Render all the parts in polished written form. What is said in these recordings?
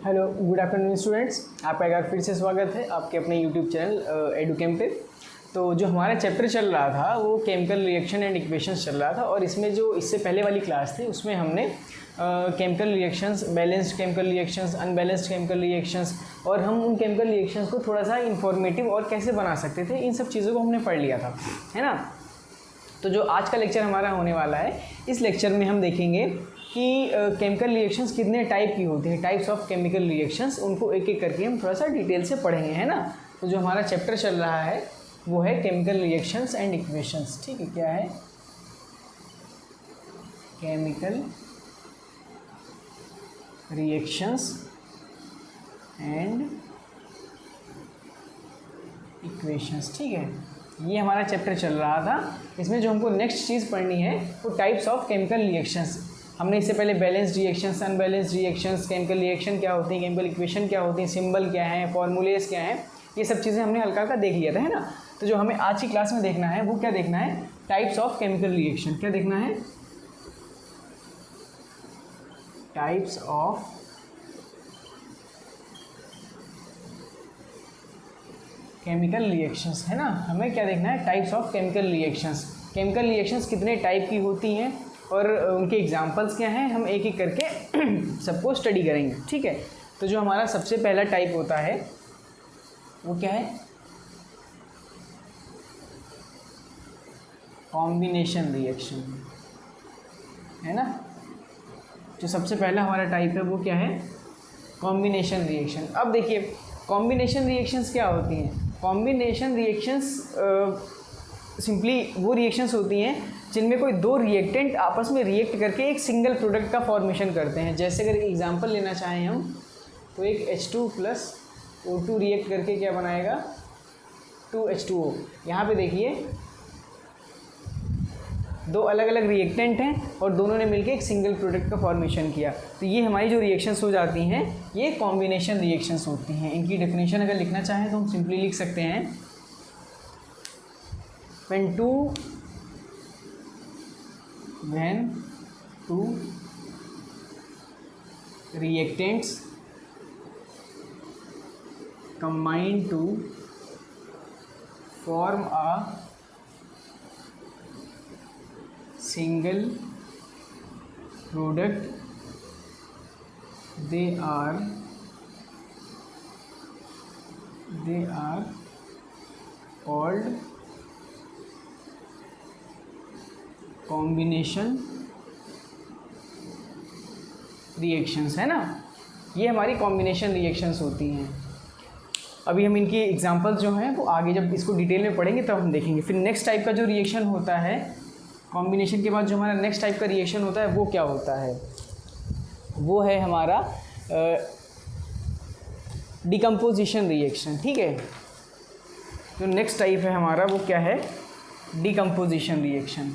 Hello, good afternoon students. आपका एक बार फिर से स्वागत है आपके अपने यूट्यूब चैनल एडुकेम पे। तो जो हमारा चैप्टर चल रहा था वो केमिकल रिएक्शन एंड इक्वेशंस चल रहा था, और इसमें जो इससे पहले वाली क्लास थी उसमें हमने chemical reactions, balanced chemical reactions, unbalanced chemical reactions, और हम उन केमिकल रिएक्शंस को थोड़ा सा इंफॉर्मेटिव और कैसे बना सकते थे, इन सब चीज़ों को हमने पढ़ लिया था, है ना। तो जो आज का लेक्चर हमारा होने वाला है, इस लेक्चर में हम देखेंगे कि केमिकल रिएक्शंस कितने टाइप की होती हैं, टाइप्स ऑफ केमिकल रिएक्शंस, उनको एक एक करके हम थोड़ा सा डिटेल से पढ़ेंगे, है ना। तो जो हमारा चैप्टर चल रहा है वो है केमिकल रिएक्शंस एंड इक्वेशंस। ठीक है, क्या है? Chemical reactions and equations. ठीक है, ये हमारा चैप्टर चल रहा था। इसमें जो हमको नेक्स्ट चीज़ पढ़नी है वो टाइप्स ऑफ केमिकल रिएक्शंस। हमने इससे पहले balanced reactions, unbalanced reactions, chemical reaction क्या होती है, केमिकल इक्वेशन क्या होती है, सिंबल क्या है, फॉर्मूलेस क्या है, ये सब चीज़ें हमने हल्का हल्का देख लिया था, है ना। तो जो हमें आज की क्लास में देखना है वो क्या देखना है? Types of chemical reaction. क्या देखना है? टाइप्स ऑफ केमिकल रिएक्शंस, है ना। हमें क्या देखना है? Types of chemical reactions. Chemical reactions कितने टाइप की होती हैं और उनके एग्जांपल्स क्या हैं, हम एक एक करके सबको स्टडी करेंगे। ठीक है, तो जो हमारा सबसे पहला टाइप होता है वो क्या है? कॉम्बिनेशन रिएक्शन, है ना। जो सबसे पहला हमारा टाइप है वो क्या है? Combination reaction. अब देखिए, कॉम्बिनेशन रिएक्शंस क्या होती हैं? कॉम्बिनेशन रिएक्शंस सिंपली वो रिएक्शंस होती हैं जिनमें कोई दो रिएक्टेंट आपस में रिएक्ट करके एक सिंगल प्रोडक्ट का फॉर्मेशन करते हैं। जैसे अगर एग्जांपल लेना चाहें हम, तो एक H2 प्लस O2 रिएक्ट करके क्या बनाएगा? 2H2O। यहाँ पे देखिए, दो अलग अलग रिएक्टेंट हैं और दोनों ने मिलकर एक सिंगल प्रोडक्ट का फॉर्मेशन किया, तो ये हमारी जो रिएक्शंस हो जाती हैं ये कॉम्बिनेशन रिएक्शंस होती हैं। इनकी डेफिनेशन अगर लिखना चाहें तो हम सिंपली लिख सकते हैं, when two reactants combine to form a single product, they are called combination reactions, है ना। ये हमारी कॉम्बिनेशन रिएक्शंस होती हैं। अभी हम इनकी एग्जांपल्स जो हैं वो आगे जब इसको डिटेल में पढ़ेंगे तब हम देखेंगे। फिर नेक्स्ट टाइप का जो रिएक्शन होता है, कॉम्बिनेशन के बाद जो हमारा नेक्स्ट टाइप का रिएक्शन होता है वो क्या होता है? वो है हमारा डिकम्पोजिशन रिएक्शन। ठीक है, जो नेक्स्ट टाइप है हमारा वो क्या है? Decomposition reaction.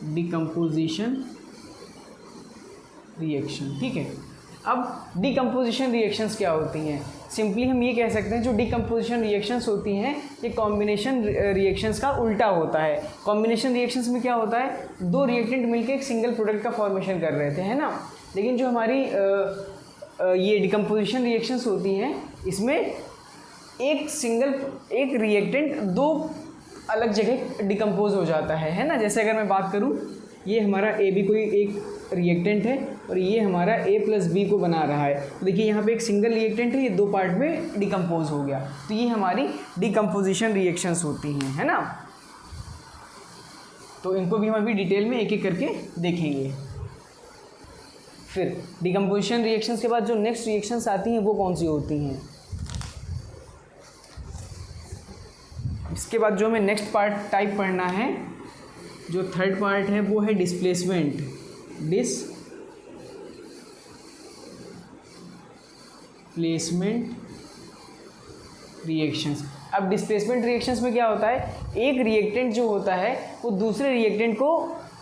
डिकम्पोजिशन रिएक्शन, ठीक है। अब डिकम्पोजिशन रिएक्शंस क्या होती हैं? सिंपली हम ये कह सकते हैं जो डिकम्पोजिशन रिएक्शंस होती हैं ये कॉम्बिनेशन रिएक्शंस का उल्टा होता है। कॉम्बिनेशन रिएक्शंस में क्या होता है? दो रिएक्टेंट मिलकर एक सिंगल प्रोडक्ट का फॉर्मेशन कर रहे थे, है ना। लेकिन जो हमारी ये डिकम्पोजिशन रिएक्शंस होती हैं इसमें एक रिएक्टेंट दो अलग जगह डिकम्पोज हो जाता है ना। जैसे अगर मैं बात करूं, ये हमारा ए बी कोई एक रिएक्टेंट है और ये हमारा ए प्लस बी को बना रहा है। तो देखिए यहाँ पे एक सिंगल रिएक्टेंट है, ये दो पार्ट में डिकम्पोज हो गया, तो ये हमारी डिकम्पोजिशन रिएक्शंस होती हैं, है ना। तो इनको भी हम अभी डिटेल में एक एक करके देखेंगे। फिर डिकम्पोजिशन रिएक्शंस के बाद जो नेक्स्ट रिएक्शंस आती हैं वो कौन सी होती हैं? इसके बाद जो हमें नेक्स्ट पार्ट टाइप पढ़ना है, जो थर्ड पार्ट है वो है डिस्प्लेसमेंट रिएक्शंस। अब डिस्प्लेसमेंट रिएक्शंस में क्या होता है? एक रिएक्टेंट जो होता है वो दूसरे रिएक्टेंट को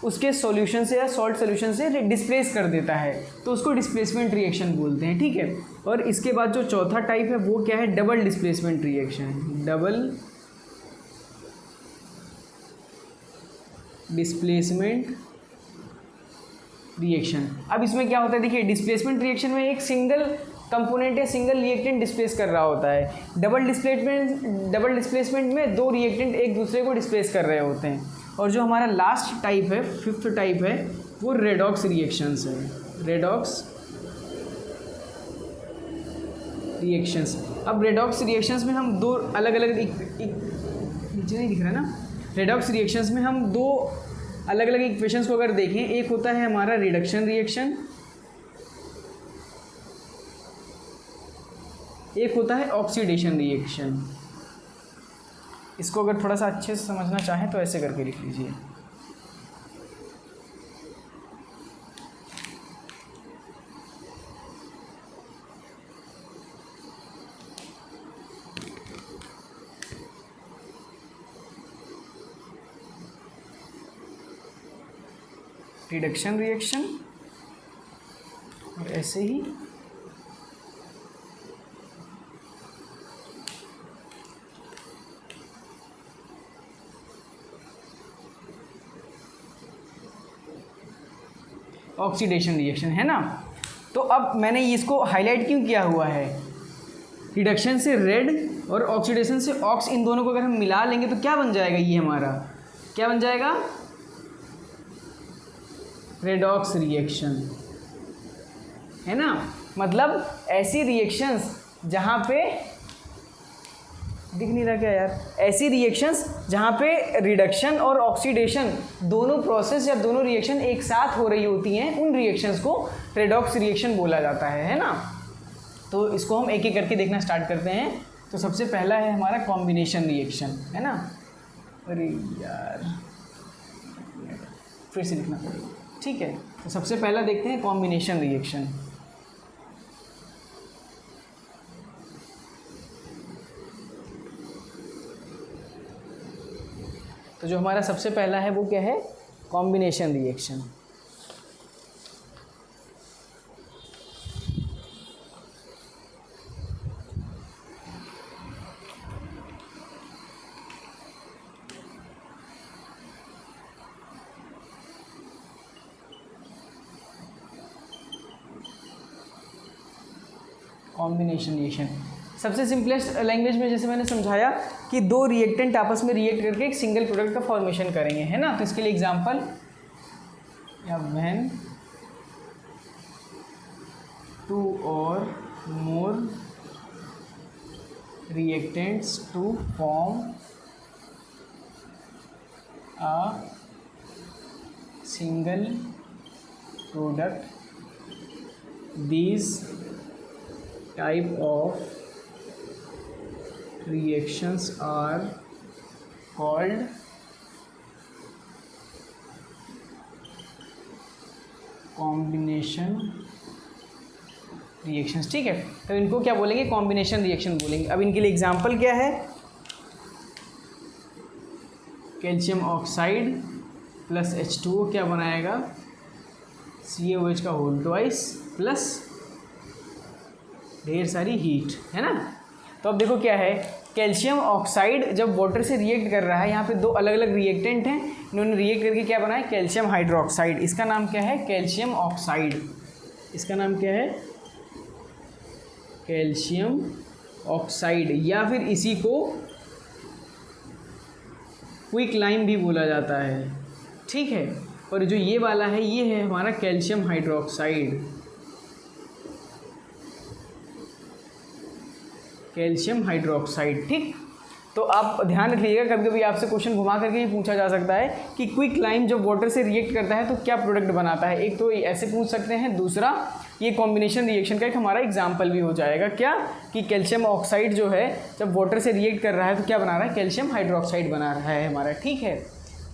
उसके सॉल्यूशन से या सॉल्ट सॉल्यूशन से डिस्प्लेस कर देता है, तो उसको डिस्प्लेसमेंट रिएक्शन बोलते हैं। ठीक है, और इसके बाद जो चौथा टाइप है वो क्या है? Double displacement reaction. Double displacement reaction. अब इसमें क्या होता है, देखिए डिस्प्लेसमेंट रिएक्शन में एक सिंगल कंपोनेंट या सिंगल रिएक्टेंट डिस्प्लेस कर रहा होता है। डबल डिस्प्लेसमेंट में दो रिएक्टेंट एक दूसरे को डिस्प्लेस कर रहे होते हैं। और जो हमारा लास्ट टाइप है, फिफ्थ टाइप है, वो रेडॉक्स रिएक्शंस है। Redox reactions. अब रेडॉक्स रिएक्शंस में हम दो अलग अलग, नीचे नहीं दिख रहा ना, रेडॉक्स रिएक्शंस में हम दो अलग अलग इक्वेशंस को अगर देखें, एक होता है हमारा रिडक्शन रिएक्शन, एक होता है ऑक्सीडेशन रिएक्शन। इसको अगर थोड़ा सा अच्छे से समझना चाहें तो ऐसे करके लिख लीजिए। रिडक्शन रिएक्शन और ऐसे ही ऑक्सीडेशन रिएक्शन, है ना। तो अब मैंने इसको हाईलाइट क्यों किया हुआ है, रिडक्शन से रेड और ऑक्सीडेशन से ऑक्स, इन दोनों को अगर हम मिला लेंगे तो क्या बन जाएगा, ये हमारा क्या बन जाएगा, रेडॉक्स रिएक्शन, है ना। मतलब ऐसी रिएक्शंस जहाँ पे, दिख नहीं रहा क्या यार, ऐसी रिएक्शंस जहाँ पे रिडक्शन और ऑक्सीडेशन दोनों प्रोसेस या दोनों रिएक्शन एक साथ हो रही होती हैं, उन रिएक्शंस को रेडॉक्स रिएक्शन बोला जाता है ना। तो इसको हम एक एक करके देखना स्टार्ट करते हैं। तो सबसे पहला है हमारा कॉम्बिनेशन रिएक्शन, है ना। अरे यार फिर से लिखना पड़ेगा, ठीक है। तो सबसे पहला देखते हैं कॉम्बिनेशन रिएक्शन। तो जो हमारा सबसे पहला है वो क्या है, कॉम्बिनेशन रिएक्शन। कॉम्बिनेशन रिएक्शन सबसे सिंपलेस्ट लैंग्वेज में जैसे मैंने समझाया कि दो रिएक्टेंट आपस में रिएक्ट करके एक सिंगल प्रोडक्ट का फॉर्मेशन करेंगे, है ना। तो इसके लिए एग्जांपल, या व्हेन टू और more reactants to form a single product, these type of reactions are called combination reactions, ठीक है। तो इनको क्या बोलेंगे, कॉम्बिनेशन रिएक्शन बोलेंगे। अब इनके लिए एग्जांपल क्या है, कैल्शियम ऑक्साइड प्लस H2O क्या बनाएगा, CaOH का होल ट्वाइस प्लस ढेर सारी हीट, है ना। तो अब देखो क्या है, कैल्शियम ऑक्साइड जब वाटर से रिएक्ट कर रहा है, यहाँ पे दो अलग अलग रिएक्टेंट हैं, इन्होंने रिएक्ट करके क्या बनाया, कैल्शियम हाइड्रोक्साइड। इसका नाम क्या है, कैल्शियम ऑक्साइड। इसका नाम क्या है, कैल्शियम ऑक्साइड, या फिर इसी को क्विक लाइम भी बोला जाता है, ठीक है। और जो ये वाला है, ये है हमारा कैल्शियम हाइड्रोक्साइड, कैल्शियम हाइड्रोक्साइड, ठीक। तो आप ध्यान रखिएगा, कभी कभी आपसे क्वेश्चन घुमा करके भी पूछा जा सकता है कि क्विक लाइम जब वाटर से रिएक्ट करता है तो क्या प्रोडक्ट बनाता है। एक तो ऐसे पूछ सकते हैं, दूसरा ये कॉम्बिनेशन रिएक्शन का एक हमारा एग्जाम्पल भी हो जाएगा, क्या कि कैल्शियम ऑक्साइड जो है जब वाटर से रिएक्ट कर रहा है तो क्या बना रहा है, कैल्शियम हाइड्रोक्साइड बना रहा है हमारा, ठीक है।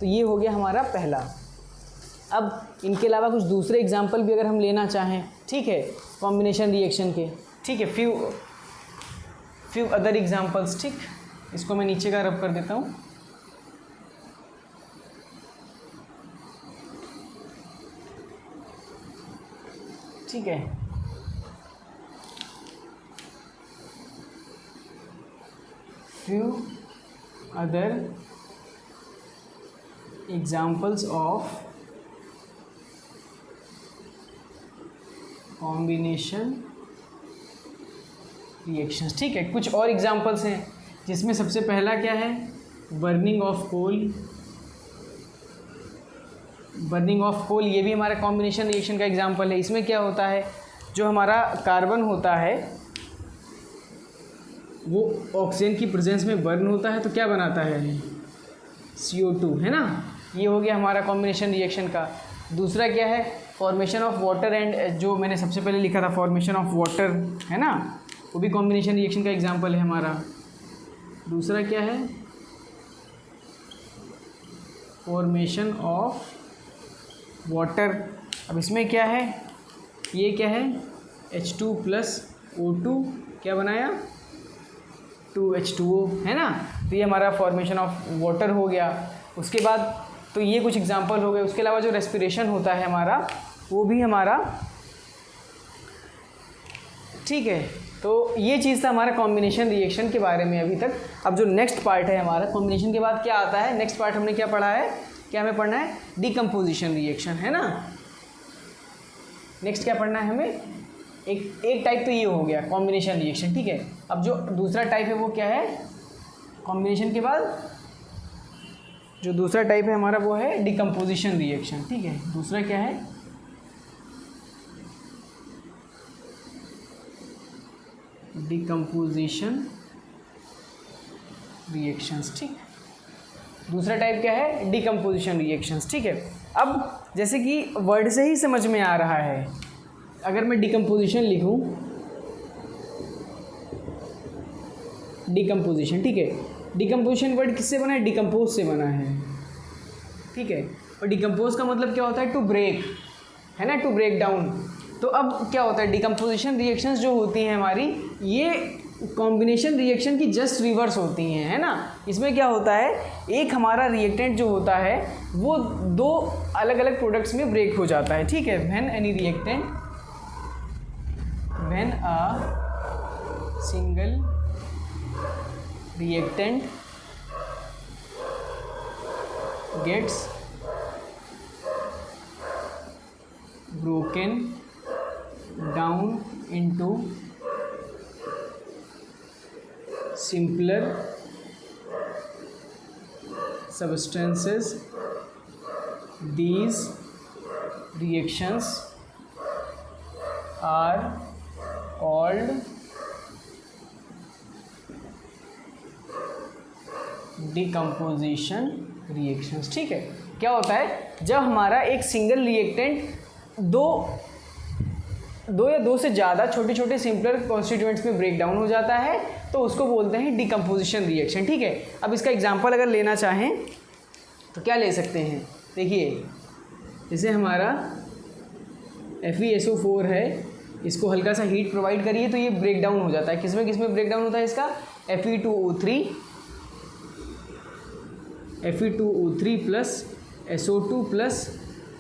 तो ये हो गया हमारा पहला। अब इनके अलावा कुछ दूसरे एग्जाम्पल भी अगर हम लेना चाहें, ठीक है, कॉम्बिनेशन रिएक्शन के, ठीक है, फ्यू अदर एग्जाम्पल्स, ठीक। इसको मैं नीचे का रब कर देता हूँ। ठीक है, few other examples of combination reactions. ठीक है, कुछ और एग्जांपल्स हैं जिसमें सबसे पहला क्या है, burning of coal. Burning of coal ये भी हमारा कॉम्बिनेशन रिएक्शन का एग्जांपल है। इसमें क्या होता है, जो हमारा कार्बन होता है वो ऑक्सीजन की प्रेजेंस में बर्न होता है तो क्या बनाता है, CO2, है ना। ये हो गया हमारा कॉम्बिनेशन रिएक्शन का। दूसरा क्या है, फॉर्मेशन ऑफ वाटर एंड, जो मैंने सबसे पहले लिखा था फॉर्मेशन ऑफ वाटर, है ना, वो भी कॉम्बिनेशन रिएक्शन का एग्जांपल है हमारा। दूसरा क्या है, फॉर्मेशन ऑफ वाटर। अब इसमें क्या है, ये क्या है, H2 + O2 क्या बनाया, 2H2O, है ना। तो ये हमारा फॉर्मेशन ऑफ वाटर हो गया। उसके बाद तो ये कुछ एग्जांपल हो गए। उसके अलावा जो रेस्पिरेशन होता है हमारा, वो भी हमारा, ठीक है। तो ये चीज़ था हमारा कॉम्बिनेशन रिएक्शन के बारे में अभी तक। अब जो नेक्स्ट पार्ट है हमारा, कॉम्बिनेशन के बाद क्या आता है, नेक्स्ट पार्ट हमने क्या पढ़ा है, क्या हमें पढ़ना है, डिकम्पोजिशन रिएक्शन, है ना। नेक्स्ट क्या पढ़ना है हमें, एक टाइप तो ये हो गया कॉम्बिनेशन रिएक्शन, ठीक है। अब जो दूसरा टाइप है वो क्या है, कॉम्बिनेशन के बाद जो दूसरा टाइप है हमारा वो है डिकम्पोजिशन रिएक्शन, ठीक है। दूसरा क्या है, डिकम्पोजिशन रिएक्शंस, ठीक। दूसरा टाइप क्या है, डिकम्पोजिशन रिएक्शंस, ठीक है। अब जैसे कि वर्ड से ही समझ में आ रहा है, अगर मैं डिकम्पोजिशन लिखूं, डिकम्पोजिशन, ठीक है। डिकम्पोजिशन वर्ड किससे बना है, डिकम्पोज से बना है, ठीक है। और डिकम्पोज का मतलब क्या होता है, टू ब्रेक, है ना, टू ब्रेक डाउन। तो अब क्या होता है, डिकम्पोजिशन रिएक्शंस जो होती हैं हमारी, ये कॉम्बिनेशन रिएक्शन की जस्ट रिवर्स होती हैं, है ना। इसमें क्या होता है, एक हमारा रिएक्टेंट जो होता है वो दो अलग अलग प्रोडक्ट्स में ब्रेक हो जाता है, ठीक है। When any reactant, when a single reactant gets broken down into simpler substances, these reactions are called decomposition reactions, ठीक है। क्या होता है, जब हमारा एक सिंगल रिएक्टेंट दो या दो से ज़्यादा छोटे छोटे सिंपलर कॉन्स्टिट्यूएंट्स में ब्रेक डाउन हो जाता है तो उसको बोलते हैं डिकम्पोजिशन रिएक्शन, ठीक है। अब इसका एग्जांपल अगर लेना चाहें तो क्या ले सकते हैं, देखिए जैसे हमारा FeSO4 है, इसको हल्का सा हीट प्रोवाइड करिए तो ये ब्रेक डाउन हो जाता है। किसमें ब्रेक डाउन होता है इसका, Fe2O3 + SO2 +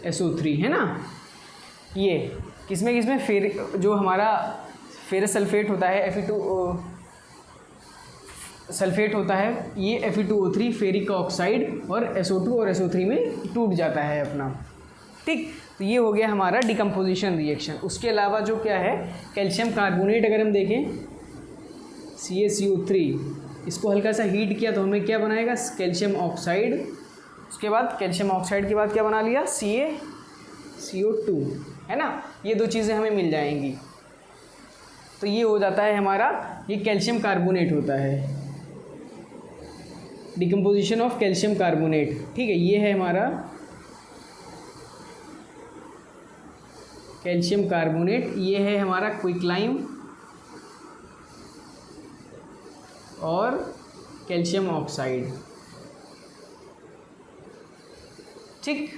SO3, है ना। ये किसमें फिर जो हमारा फेरस सल्फेट होता है, Fe2 सल्फेट होता है, ये Fe2O3 फेरिक ऑक्साइड और SO2 और SO3 में टूट जाता है अपना, ठीक। तो ये हो गया हमारा डिकम्पोजिशन रिएक्शन। उसके अलावा जो क्या है, कैल्शियम कार्बोनेट अगर हम देखें, CaCO3, इसको हल्का सा हीट किया तो हमें क्या बनाएगा, कैल्शियम ऑक्साइड। उसके बाद कैल्शियम ऑक्साइड के बाद क्या बना लिया, CaCO2, है ना। ये दो चीज़ें हमें मिल जाएंगी तो ये हो जाता है हमारा, ये कैल्शियम कार्बोनेट होता है, डिकम्पोजिशन ऑफ कैल्शियम कार्बोनेट, ठीक है। ये है हमारा कैल्शियम कार्बोनेट, ये है हमारा क्विकलाइम और कैल्शियम ऑक्साइड, ठीक।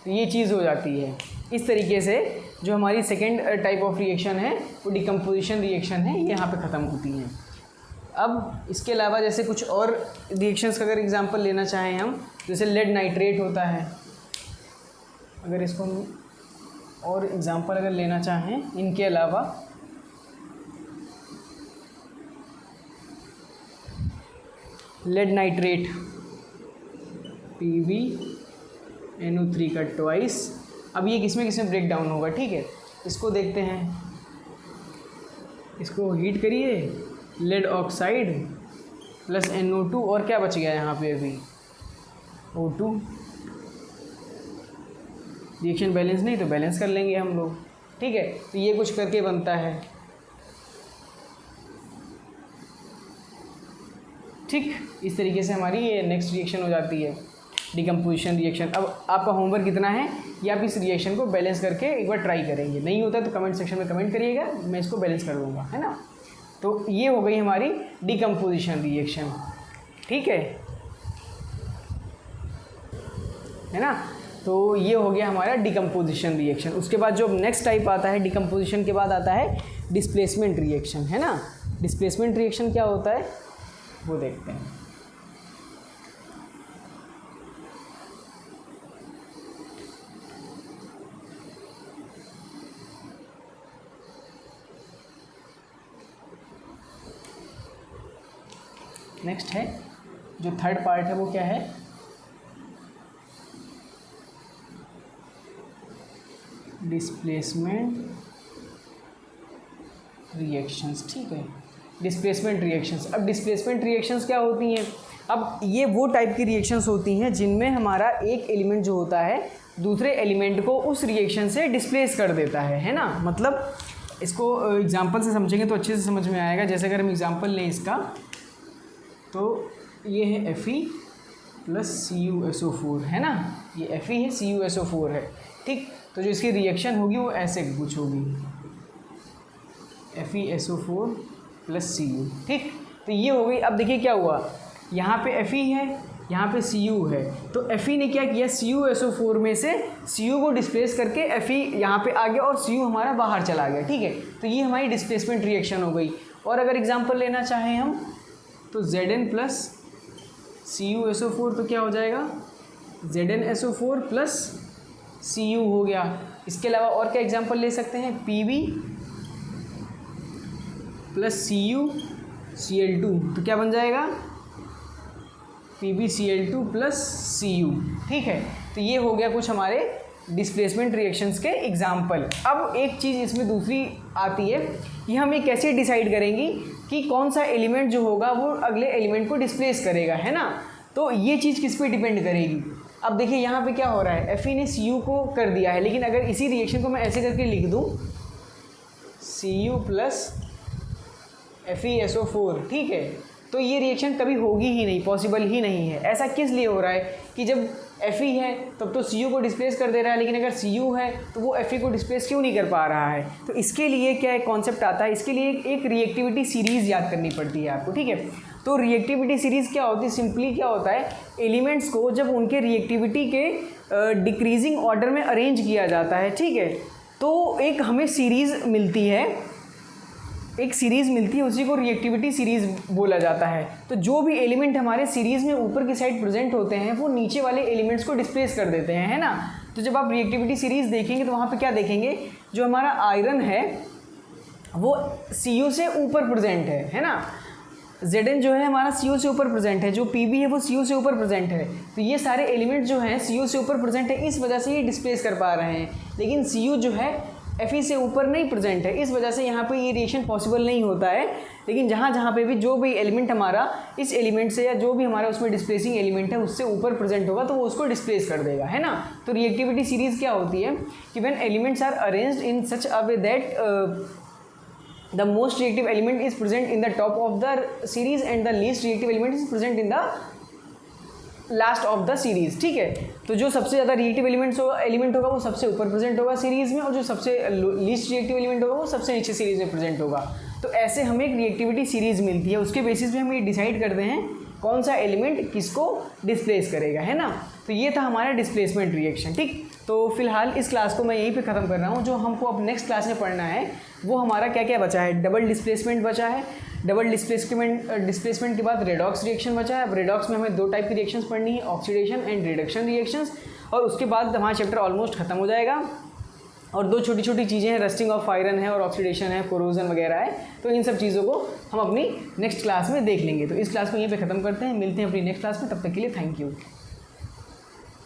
ये चीज़ हो जाती है। इस तरीके से जो हमारी सेकेंड टाइप ऑफ रिएक्शन है वो डिकम्पोजिशन रिएक्शन है, ये यहाँ पे ख़त्म होती हैं। अब इसके अलावा जैसे कुछ और रिएक्शंस का अगर एग्जांपल लेना चाहें हम, जैसे लेड नाइट्रेट होता है, अगर इसको हम और एग्जांपल अगर लेना चाहें इनके अलावा, लेड नाइट्रेट PbNO3 का ट्वाइस। अब ये किसमें ब्रेक डाउन होगा, ठीक है। इसको देखते हैं, इसको हीट करिए, लेड ऑक्साइड प्लस NO2 और क्या बच गया यहाँ पे अभी O2। रिएक्शन बैलेंस नहीं तो बैलेंस कर लेंगे हम लोग, ठीक है। तो ये कुछ करके बनता है, ठीक। इस तरीके से हमारी ये नेक्स्ट रिएक्शन हो जाती है, डिकम्पोजिशन रिएक्शन। अब आपका होमवर्क कितना है, या आप इस रिएक्शन को बैलेंस करके एक बार ट्राई करेंगे, नहीं होता तो कमेंट सेक्शन में कमेंट करिएगा, मैं इसको बैलेंस कर दूँगा, है ना। तो ये हो गई हमारी डिकम्पोजिशन रिएक्शन, ठीक है ना। तो ये हो गया हमारा डिकम्पोजिशन रिएक्शन। उसके बाद जो नेक्स्ट टाइप आता है डिकम्पोजिशन के बाद आता है डिस्प्लेसमेंट रिएक्शन, है ना। डिस्प्लेसमेंट रिएक्शन क्या होता है वो देखते हैं। नेक्स्ट है जो थर्ड पार्ट है वो क्या है, डिस्प्लेसमेंट रिएक्शंस, ठीक है। Displacement reactions. अब डिस्प्लेसमेंट रिएक्शंस क्या होती हैं, अब ये वो टाइप की रिएक्शंस होती हैं जिनमें हमारा एक एलिमेंट जो होता है दूसरे एलिमेंट को उस रिएक्शन से डिस्प्लेस कर देता है ना। मतलब इसको एग्जांपल से समझेंगे तो अच्छे से समझ में आएगा। जैसे अगर हम एग्जांपल लें इसका, तो ये है Fe प्लस CuSO4, है ना। ये Fe है, CuSO4 है, ठीक। तो जो इसकी रिएक्शन होगी वो ऐसे कुछ होगी, FeSO4 प्लस Cu, ठीक। तो ये हो गई। अब देखिए क्या हुआ, यहाँ पे Fe है, यहाँ पे Cu है, तो Fe ने क्या किया, CuSO4 में से Cu को डिस्प्लेस करके Fe यहाँ पे आ गया और Cu हमारा बाहर चला गया, ठीक है। तो ये हमारी डिस्प्लेसमेंट रिएक्शन हो गई। और अगर एग्जांपल लेना चाहें हम तो Zn प्लस CuSO4 तो क्या हो जाएगा, ZnSO4 प्लस Cu हो गया। इसके अलावा और क्या एग्जांपल ले सकते हैं, Pb प्लस CuCl2 तो क्या बन जाएगा, PbCl2 प्लस Cu, ठीक है। तो ये हो गया कुछ हमारे डिस्प्लेसमेंट रिएक्शंस के एग्जाम्पल। अब एक चीज़ इसमें दूसरी आती है कि हम ये कैसे डिसाइड करेंगे कि कौन सा एलिमेंट जो होगा वो अगले एलिमेंट को डिस्प्लेस करेगा, है ना। तो ये चीज़ किस पे डिपेंड करेगी। अब देखिए यहाँ पे क्या हो रहा है, Fe ने Cu को कर दिया है, लेकिन अगर इसी रिएक्शन को मैं ऐसे करके लिख दूँ Cu प्लस FeSO4, ठीक है, तो ये रिएक्शन कभी होगी ही नहीं, पॉसिबल ही नहीं है। ऐसा किस लिए हो रहा है कि जब Fe है तब तो Cu को डिस्प्लेस कर दे रहा है, लेकिन अगर Cu है तो वो Fe को डिस्प्लेस क्यों नहीं कर पा रहा है। तो इसके लिए क्या एक कॉन्सेप्ट आता है, इसके लिए एक रिएक्टिविटी सीरीज़ याद करनी पड़ती है आपको, ठीक है। तो रिएक्टिविटी सीरीज़ क्या होती है, सिंपली क्या होता है, एलिमेंट्स को जब उनके रिएक्टिविटी के डिक्रीजिंग ऑर्डर में अरेंज किया जाता है, ठीक है, तो एक हमें सीरीज़ मिलती है, एक सीरीज़ मिलती है, उसी को रिएक्टिविटी सीरीज़ बोला जाता है। तो जो भी एलिमेंट हमारे सीरीज़ में ऊपर की साइड प्रेजेंट होते हैं वो नीचे वाले एलिमेंट्स को डिस्प्लेस कर देते हैं, है ना। तो जब आप रिएक्टिविटी सीरीज़ देखेंगे तो वहाँ पे क्या देखेंगे, जो हमारा आयरन है वो Cu से ऊपर प्रेजेंट है ना। Zn जो है हमारा Cu से ऊपर प्रेजेंट है, जो Pb है वो Cu से ऊपर प्रेजेंट है। तो ये सारे एलिमेंट जो हैं Cu से ऊपर प्रेजेंट है, इस वजह से ये डिस्प्लेस कर पा रहे हैं। लेकिन Cu जो है Fe से ऊपर नहीं प्रेजेंट है, इस वजह से यहाँ पे ये रिएक्शन पॉसिबल नहीं होता है। लेकिन जहाँ पे भी जो भी एलिमेंट हमारा इस एलिमेंट से या जो भी हमारा उसमें डिस्प्लेसिंग एलिमेंट है उससे ऊपर प्रेजेंट होगा तो वो उसको डिस्प्लेस कर देगा, है ना। तो रिएक्टिविटी सीरीज़ क्या होती है कि when elements are arranged in such a way that the most reactive element is present in the top of the series and the least reactive element is present in the last of the series, ठीक है। तो जो सबसे ज़्यादा reactive element होगा वो सबसे ऊपर प्रेजेंट होगा सीरीज़ में, और जो सबसे लीस्ट रिएक्टिव एलिमेंट होगा वो सबसे नीचे सीरीज़ में प्रेजेंट होगा। तो ऐसे हमें एक रिएक्टिविटी सीरीज़ मिलती है, उसके बेसिस पे हम ये डिसाइड करते हैं कौन सा एलिमेंट किसको डिस्प्लेस करेगा, है ना। तो ये था हमारा डिस्प्लेसमेंट रिएक्शन, ठीक। तो फिलहाल इस क्लास को मैं यहीं पे ख़त्म कर रहा हूँ। जो हमको अब नेक्स्ट क्लास में पढ़ना है वो हमारा क्या क्या बचा है, डबल डिस्प्लेसमेंट बचा है, डबल डिस्प्लेसमेंट के बाद रेडॉक्स रिएक्शन बचा है। अब रेडॉक्स में हमें दो टाइप की रिएक्शंस पढ़नी है, ऑक्सीडेशन एंड रिडक्शन रिएक्शंस, और उसके बाद हमारा चैप्टर ऑलमोस्ट ख़त्म हो जाएगा। और दो छोटी छोटी चीज़ें हैं, रस्टिंग ऑफ आयरन है और ऑक्सीडेशन है, कोरोजन वगैरह है। तो इन सब चीज़ों को हम अपनी नेक्स्ट क्लास में देख लेंगे। तो इस क्लास को यहीं पे ख़त्म करते हैं, मिलते हैं अपनी नेक्स्ट क्लास में, तब तक के लिए थैंक यू।